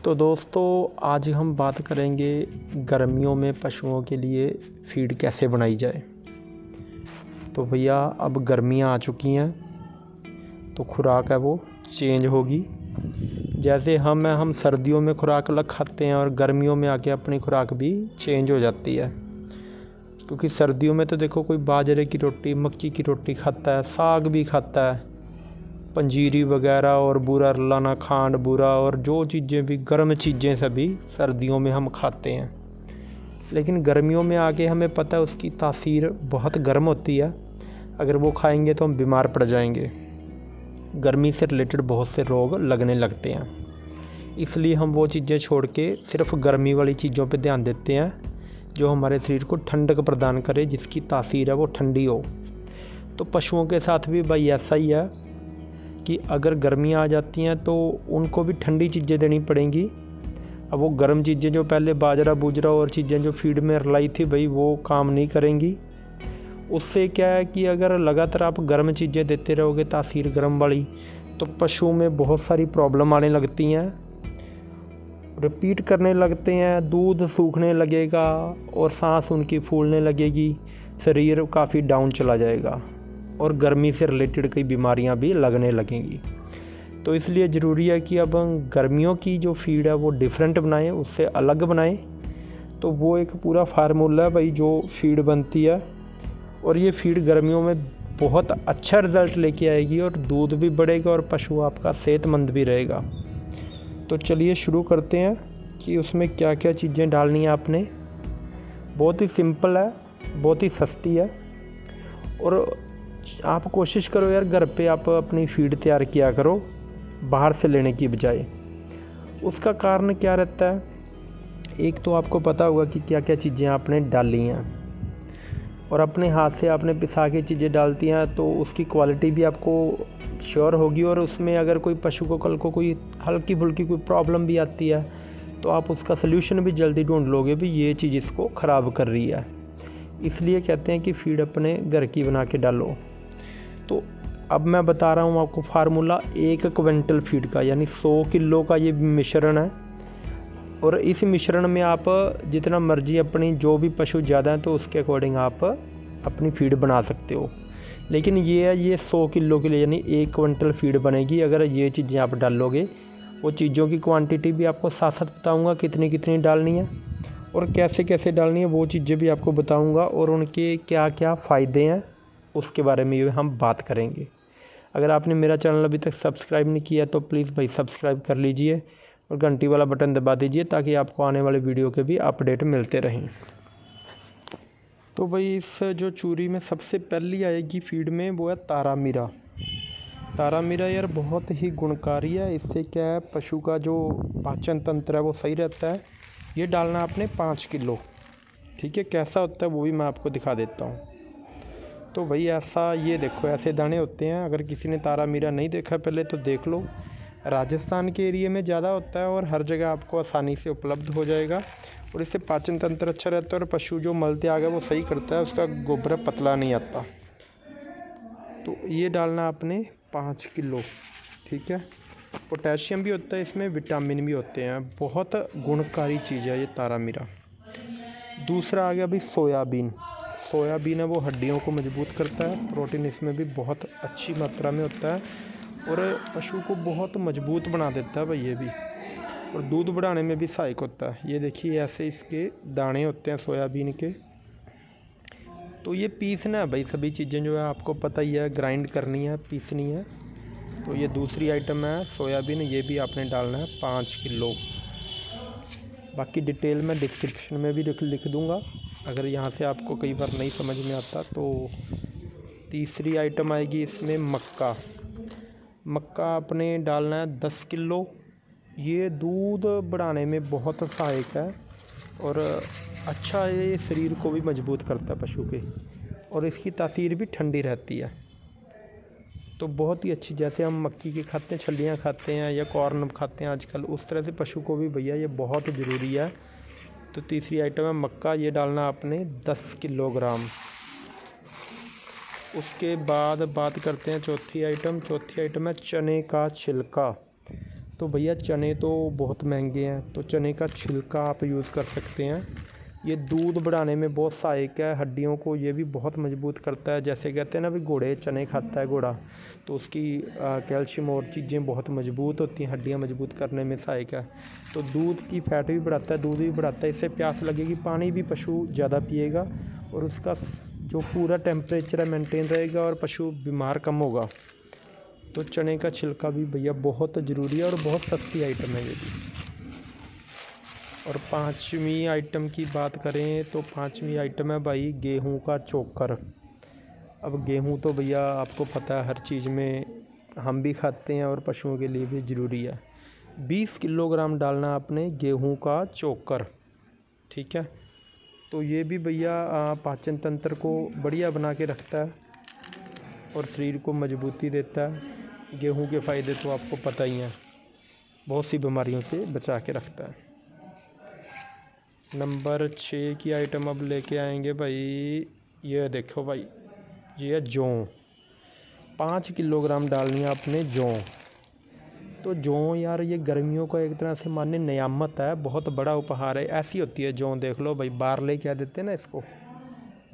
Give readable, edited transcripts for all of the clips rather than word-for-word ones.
तो दोस्तों आज हम बात करेंगे गर्मियों में पशुओं के लिए फीड कैसे बनाई जाए। तो भैया अब गर्मियाँ आ चुकी हैं तो खुराक है वो चेंज होगी। जैसे हम सर्दियों में खुराक अलग खाते हैं और गर्मियों में आके अपनी खुराक भी चेंज हो जाती है। क्योंकि सर्दियों में तो देखो कोई बाजरे की रोटी मक्की की रोटी खाता है, साग भी खाता है, पंजीरी वगैरह और बूरा लाना खांड बूरा और जो चीज़ें भी गर्म चीज़ें सभी सर्दियों में हम खाते हैं। लेकिन गर्मियों में आके हमें पता है उसकी तासीर बहुत गर्म होती है। अगर वो खाएंगे तो हम बीमार पड़ जाएंगे। गर्मी से रिलेटेड बहुत से रोग लगने लगते हैं। इसलिए हम वो चीज़ें छोड़ के सिर्फ गर्मी वाली चीज़ों पे ध्यान देते हैं जो हमारे शरीर को ठंडक प्रदान करे, जिसकी तासीर है वो ठंडी हो। तो पशुओं के साथ भी भाई ऐसा ही है कि अगर गर्मियाँ आ जाती हैं तो उनको भी ठंडी चीज़ें देनी पड़ेंगी। अब वो गर्म चीज़ें जो पहले बाजरा बूजरा और चीज़ें जो फीड में रलाई थी भाई वो काम नहीं करेंगी। उससे क्या है कि अगर लगातार आप गर्म चीज़ें देते रहोगे तासीर गर्म वाली, तो पशुओं में बहुत सारी प्रॉब्लम आने लगती हैं, रिपीट करने लगते हैं, दूध सूखने लगेगा और सांस उनकी फूलने लगेगी, शरीर काफ़ी डाउन चला जाएगा और गर्मी से रिलेटेड कई बीमारियां भी लगने लगेंगी। तो इसलिए ज़रूरी है कि अब गर्मियों की जो फीड है वो डिफरेंट बनाएं, उससे अलग बनाएं। तो वो एक पूरा फार्मूला है भाई जो फीड बनती है और ये फीड गर्मियों में बहुत अच्छा रिज़ल्ट लेके आएगी और दूध भी बढ़ेगा और पशु आपका सेहतमंद भी रहेगा। तो चलिए शुरू करते हैं कि उसमें क्या क्या चीज़ें डालनी है आपने। बहुत ही सिंपल है, बहुत ही सस्ती है और आप कोशिश करो यार घर पे आप अपनी फीड तैयार किया करो बाहर से लेने की बजाय। उसका कारण क्या रहता है, एक तो आपको पता होगा कि क्या क्या चीज़ें आपने डाली हैं और अपने हाथ से आपने पिसा के चीज़ें डालती हैं तो उसकी क्वालिटी भी आपको श्योर होगी। और उसमें अगर कोई पशु को कल को कोई हल्की फुल्की कोई प्रॉब्लम भी आती है तो आप उसका सल्यूशन भी जल्दी ढूंढ लोगे भी ये चीज़ इसको ख़राब कर रही है। इसलिए कहते हैं कि फीड अपने घर की बना के डालो। तो अब मैं बता रहा हूँ आपको फार्मूला 1 क्विंटल फीड का, यानी 100 किलो का ये मिश्रण है। और इस मिश्रण में आप जितना मर्जी अपनी जो भी पशु ज़्यादा है तो उसके अकॉर्डिंग आप अपनी फीड बना सकते हो। लेकिन ये है ये 100 किलो के लिए यानी 1 क्विंटल फीड बनेगी अगर ये चीज़ें आप डालोगे। वो चीज़ों की क्वांटिटी भी आपको साथ साथ बताऊँगा कितनी कितनी डालनी है और कैसे कैसे डालनी है, वो चीज़ें भी आपको बताऊँगा और उनके क्या क्या फ़ायदे हैं उसके बारे में हम बात करेंगे। अगर आपने मेरा चैनल अभी तक सब्सक्राइब नहीं किया तो प्लीज़ भाई सब्सक्राइब कर लीजिए और घंटी वाला बटन दबा दीजिए ताकि आपको आने वाले वीडियो के भी अपडेट मिलते रहें। तो भाई इस जो चूरी में सबसे पहली आएगी फीड में वो है तारामीरा। तारामीरा यार बहुत ही गुणकारी है। इससे क्या है पशु का जो पाचन तंत्र है वो सही रहता है। ये डालना आपने 5 किलो, ठीक है। कैसा होता है वो भी मैं आपको दिखा देता हूँ। तो भाई ऐसा ये देखो ऐसे दाने होते हैं। अगर किसी ने तारामीरा नहीं देखा पहले तो देख लो। राजस्थान के एरिया में ज़्यादा होता है और हर जगह आपको आसानी से उपलब्ध हो जाएगा और इससे पाचन तंत्र अच्छा रहता है और पशु जो मल त्याग है वो सही करता है, उसका गोबर पतला नहीं आता। तो ये डालना आपने 5 किलो, ठीक है। पोटेशियम भी होता है इसमें, विटामिन भी होते हैं, बहुत गुणकारी चीज़ है ये तारामीरा। दूसरा आ गया भाई सोयाबीन। सोयाबीन है वो हड्डियों को मजबूत करता है, प्रोटीन इसमें भी बहुत अच्छी मात्रा में होता है और पशु को बहुत मजबूत बना देता है भाई ये भी, और दूध बढ़ाने में भी सहायक होता है। ये देखिए ऐसे इसके दाने होते हैं सोयाबीन के। तो ये पीसना है भाई, सभी चीज़ें जो है आपको पता ही है, ग्राइंड करनी है, पीसनी है। तो ये दूसरी आइटम है सोयाबीन, ये भी आपने डालना है 5 किलो। बाकी डिटेल मैं डिस्क्रिप्शन में भी लिख दूँगा अगर यहाँ से आपको कई बार नहीं समझ में आता। तो तीसरी आइटम आएगी इसमें मक्का। मक्का आपने डालना है 10 किलो। ये दूध बढ़ाने में बहुत सहायक है और अच्छा ये शरीर को भी मजबूत करता है पशु के और इसकी तासीर भी ठंडी रहती है। तो बहुत ही अच्छी, जैसे हम मक्की की खाते हैं, छलियाँ खाते हैं या कॉर्न खाते हैं आजकल, उस तरह से पशु को भी भैया ये बहुत ज़रूरी है। तो तीसरी आइटम है मक्का, ये डालना आपने 10 किलोग्राम। उसके बाद बात करते हैं चौथी आइटम। चौथी आइटम है चने का छिलका। तो भैया चने तो बहुत महंगे हैं, तो चने का छिलका आप यूज़ कर सकते हैं। ये दूध बढ़ाने में बहुत सहायक है, हड्डियों को ये भी बहुत मजबूत करता है। जैसे कहते हैं ना भी घोड़े चने खाता है घोड़ा, तो उसकी कैल्शियम और चीज़ें बहुत मजबूत होती हैं, हड्डियाँ मजबूत करने में सहायक है। तो दूध की फैट भी बढ़ाता है, दूध भी बढ़ाता है, इससे प्यास लगेगी, पानी भी पशु ज़्यादा पिएगा और उसका जो पूरा टेम्परेचर है मेंटेन रहेगा और पशु बीमार कम होगा। तो चने का छिलका भी भैया बहुत ज़रूरी है और बहुत सस्ती आइटम है ये भी। और पाँचवीं आइटम की बात करें तो पाँचवीं आइटम है भाई गेहूं का चोकर। अब गेहूं तो भैया आपको पता है हर चीज़ में हम भी खाते हैं और पशुओं के लिए भी ज़रूरी है। 20 किलोग्राम डालना आपने गेहूं का चोकर, ठीक है। तो ये भी भैया पाचन तंत्र को बढ़िया बना के रखता है और शरीर को मजबूती देता है। गेहूं के फ़ायदे तो आपको पता ही हैं, बहुत सी बीमारियों से बचा के रखता है। नंबर 6 की आइटम अब लेके आएंगे भाई, ये देखो भाई, ये है जौ। 5 किलोग्राम डालनी है आपने जौ। तो जौ यार ये गर्मियों का एक तरह से मान्य नियामत है, बहुत बड़ा उपहार है। ऐसी होती है जौ, देख लो भाई, बारले क्या देते हैं ना इसको,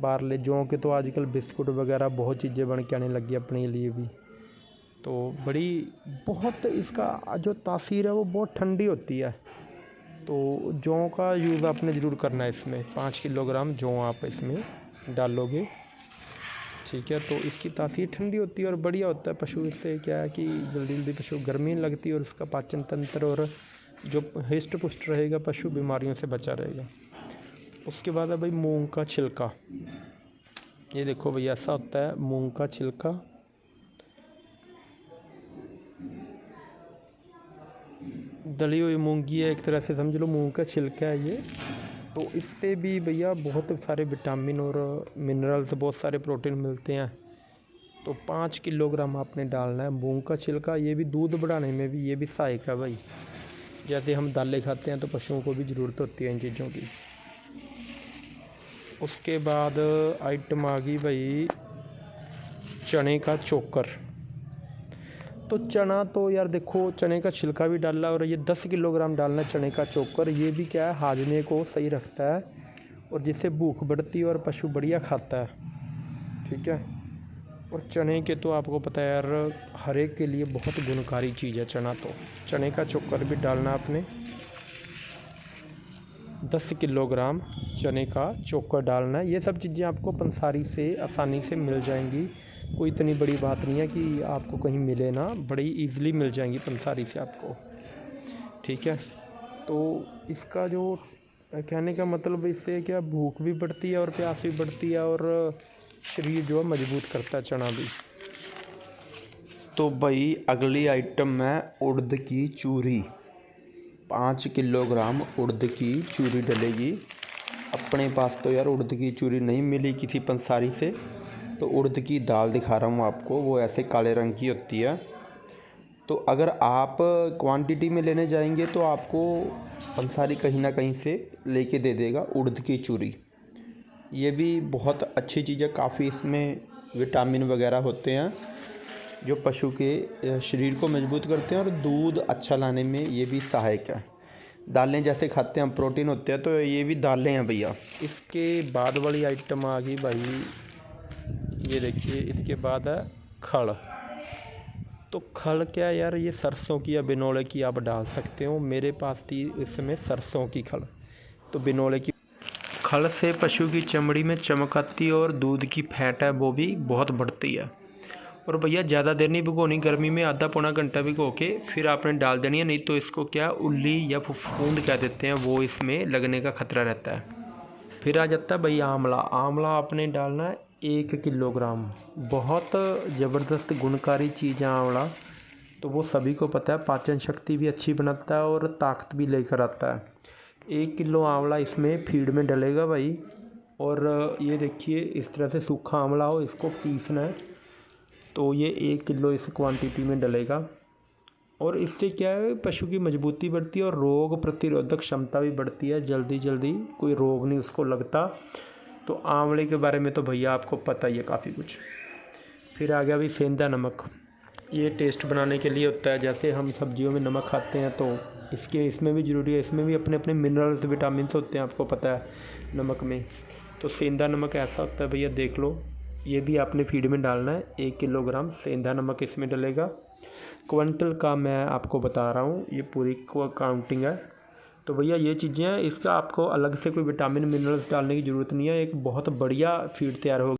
बारले। जौ के तो आजकल बिस्कुट वगैरह बहुत चीज़ें बन के आने लगी अपने लिए भी। तो बड़ी बहुत इसका जो तासीर है वो बहुत ठंडी होती है। तो जौ का यूज़ आपने ज़रूर करना है इसमें। 5 किलोग्राम जौ आप इसमें डालोगे, ठीक है। तो इसकी तासीर ठंडी होती है और बढ़िया होता है पशु। इससे क्या है कि जल्दी जल्दी पशु गर्मी नहीं लगती और उसका पाचन तंत्र और जो हिष्ट पुष्ट रहेगा, पशु बीमारियों से बचा रहेगा। उसके बाद है भाई मूंग का छिलका। ये देखो भैया ऐसा होता है मूंग का छिलका। दली हुई मूंगी है, एक तरह से समझ लो मूंग का छिलका है ये। तो इससे भी भैया बहुत सारे विटामिन और मिनरल्स, बहुत सारे प्रोटीन मिलते हैं। तो 5 किलोग्राम आपने डालना है मूंग का छिलका। ये भी दूध बढ़ाने में भी ये भी सहायक है भाई। जैसे हम दालें खाते हैं तो पशुओं को भी ज़रूरत होती है इन चीज़ों की। उसके बाद आइटम आ गई भाई चने का चोकर। तो चना तो यार देखो, चने का छिलका भी डालना और ये 10 किलोग्राम डालना चने का चोकर। ये भी क्या है, हाजमे को सही रखता है और जिससे भूख बढ़ती है और पशु बढ़िया खाता है, ठीक है। और चने के तो आपको पता है यार हर एक के लिए बहुत गुणकारी चीज़ है चना। तो चने का चोकर भी डालना आपने। 10 किलोग्राम चने का चोकर डालना है। ये सब चीज़ें आपको पंसारी से आसानी से मिल जाएंगी, कोई इतनी बड़ी बात नहीं है कि आपको कहीं मिले ना, बड़ी इजीली मिल जाएंगी पंसारी से आपको, ठीक है। तो इसका जो कहने का मतलब इससे क्या, भूख भी बढ़ती है और प्यास भी बढ़ती है और शरीर जो है मजबूत करता है चना भी। तो भाई अगली आइटम है उड़द की चूरी। 5 किलोग्राम उड़द की चूरी डलेगी। अपने पास तो यार उड़द की चूरी नहीं मिली किसी पंसारी से, तो उड़द की दाल दिखा रहा हूँ आपको, वो ऐसे काले रंग की होती है। तो अगर आप क्वांटिटी में लेने जाएंगे तो आपको पंसारी कहीं ना कहीं से लेके दे देगा उड़द की चूरी। ये भी बहुत अच्छी चीज़ है, काफ़ी इसमें विटामिन वगैरह होते हैं जो पशु के शरीर को मजबूत करते हैं और दूध अच्छा लाने में ये भी सहायक है। दालें जैसे खाते हैं हम, प्रोटीन होते हैं, तो ये भी दालें हैं भैया। इसके बाद वाली आइटम आ गई भाई, ये देखिए इसके बाद है खल। तो खल क्या यार, ये सरसों की या बिनोले की आप डाल सकते हो। मेरे पास थी इसमें सरसों की खल, तो बिनोले की खल से पशु की चमड़ी में चमक आती है और दूध की फैट है वो भी बहुत बढ़ती है। और भैया ज़्यादा देर नहीं भिगोनी, गर्मी में आधा पौना घंटा भिगो के फिर आपने डाल देनी है, नहीं तो इसको क्या उल्ली या फफूंद कह देते हैं, वो इसमें लगने का खतरा रहता है। फिर आ जाता है भाई आंवला। आंवला आपने डालना है 1 किलोग्राम। बहुत ज़बरदस्त गुणकारी चीज़ है आंवला, तो वो सभी को पता है, पाचन शक्ति भी अच्छी बनाता है और ताकत भी लेकर आता है। 1 किलो आंवला इसमें फीड में डलेगा भाई। और ये देखिए इस तरह से सूखा आंवला हो, इसको पीसना है, तो ये 1 किलो इस क्वांटिटी में डलेगा। और इससे क्या है, पशु की मजबूती बढ़ती है और रोग प्रतिरोधक क्षमता भी बढ़ती है, जल्दी जल्दी कोई रोग नहीं उसको लगता। तो आंवले के बारे में तो भैया आपको पता ही है काफ़ी कुछ। फिर आ गया भाई सेंधा नमक। ये टेस्ट बनाने के लिए होता है। जैसे हम सब्जियों में नमक खाते हैं तो इसमें भी ज़रूरी है, इसमें भी अपने अपने मिनरल्स विटामिन होते हैं, आपको पता है नमक में। तो सेंधा नमक ऐसा होता है भैया, देख लो, ये भी आपने फीड में डालना है। 1 किलोग्राम सेंधा नमक इसमें डलेगा। क्विंटल का मैं आपको बता रहा हूँ, ये पूरी काउंटिंग है। तो भैया ये चीज़ें हैं, इसका आपको अलग से कोई विटामिन मिनरल्स डालने की ज़रूरत नहीं है। एक बहुत बढ़िया फीड तैयार हो